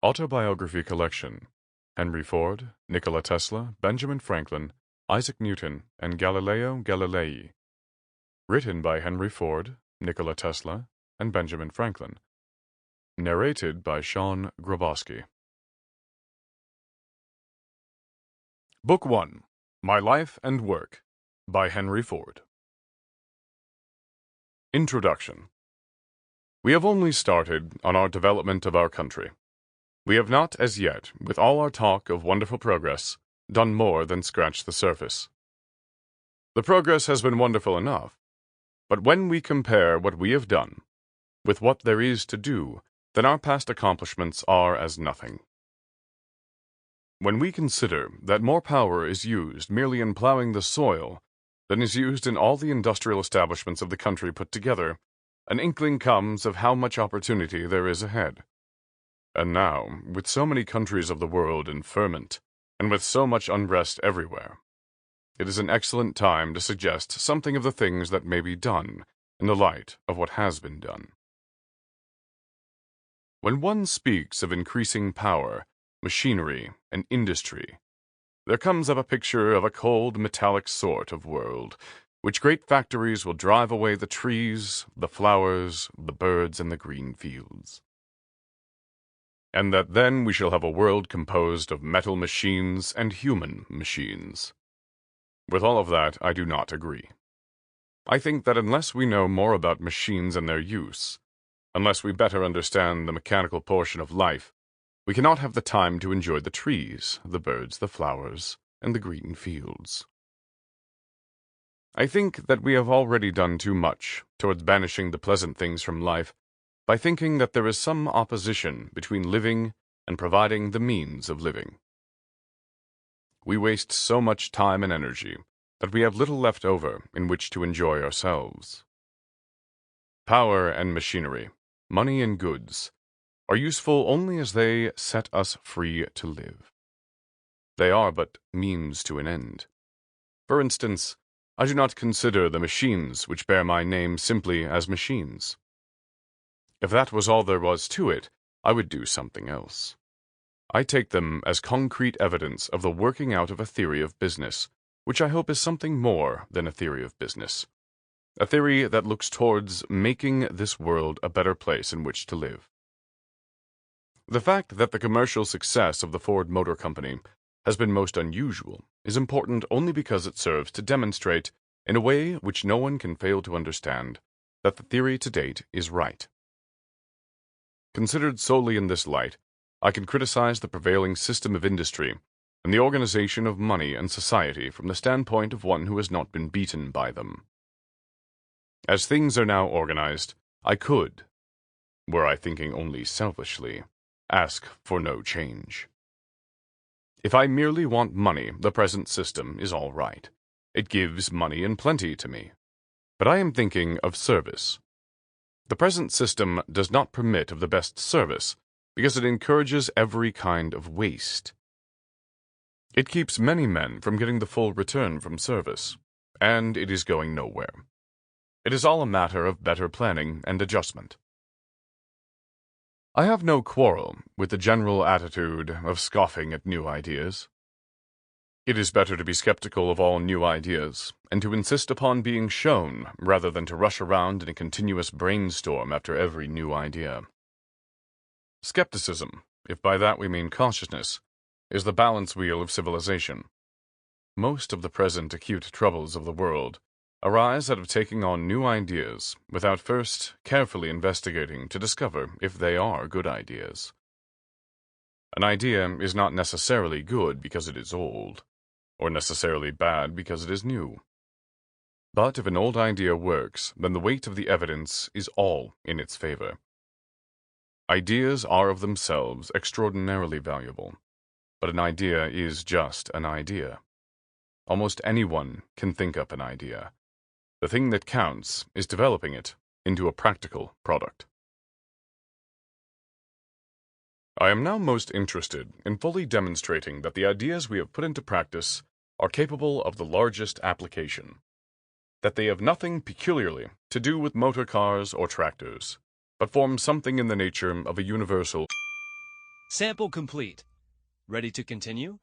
Autobiography Collection. Henry Ford, Nikola Tesla, Benjamin Franklin, Isaac Newton, and Galileo Galilei. Written by Henry Ford, Nikola Tesla, and Benjamin Franklin. Narrated by Sean Grabovsky. Book 1. My Life and Work by Henry Ford. Introduction. We have only started on our development of our country. We have not as yet, with all our talk of wonderful progress, done more than scratch the surface. The progress has been wonderful enough, but when we compare what we have done with what there is to do, then our past accomplishments are as nothing. When we consider that more power is used merely in plowing the soil than is used in all the industrial establishments of the country put together, an inkling comes of how much opportunity there is ahead. And now, with so many countries of the world in ferment, and with so much unrest everywhere, it is an excellent time to suggest something of the things that may be done in the light of what has been done. When one speaks of increasing power, machinery, and industry, there comes up a picture of a cold, metallic sort of world, which great factories will drive away the trees, the flowers, the birds, and the green fields. And that then we shall have a world composed of metal machines and human machines. With all of that, I do not agree. I think that unless we know more about machines and their use, unless we better understand the mechanical portion of life, we cannot have the time to enjoy the trees, the birds, the flowers, and the green fields. I think that we have already done too much towards banishing the pleasant things from life by thinking that there is some opposition between living and providing the means of living. We waste so much time and energy that we have little left over in which to enjoy ourselves. Power and machinery, money and goods, are useful only as they set us free to live. They are but means to an end. For instance, I do not consider the machines which bear my name simply as machines. If that was all there was to it, I would do something else. I take them as concrete evidence of the working out of a theory of business, which I hope is something more than a theory of business. A theory that looks towards making this world a better place in which to live. The fact that the commercial success of the Ford Motor Company has been most unusual is important only because it serves to demonstrate, in a way which no one can fail to understand, that the theory to date is right. Considered solely in this light, I can criticize the prevailing system of industry and the organization of money and society from the standpoint of one who has not been beaten by them. As things are now organized, I could, were I thinking only selfishly, ask for no change. If I merely want money, the present system is all right. It gives money in plenty to me. But I am thinking of service. The present system does not permit of the best service because it encourages every kind of waste. It keeps many men from getting the full return from service, and it is going nowhere. It is all a matter of better planning and adjustment. I have no quarrel with the general attitude of scoffing at new ideas. It is better to be skeptical of all new ideas, and to insist upon being shown rather than to rush around in a continuous brainstorm after every new idea. Skepticism, if by that we mean cautiousness, is the balance wheel of civilization. Most of the present acute troubles of the world arise out of taking on new ideas without first carefully investigating to discover if they are good ideas. An idea is not necessarily good because it is old, or necessarily bad because it is new. But if an old idea works, then the weight of the evidence is all in its favor. Ideas are of themselves extraordinarily valuable, but an idea is just an idea. Almost anyone can think up an idea. The thing that counts is developing it into a practical product. I am now most interested in fully demonstrating that the ideas we have put into practice are capable of the largest application, that they have nothing peculiarly to do with motor cars or tractors, but form something in the nature of a universal Sample complete. Ready to continue?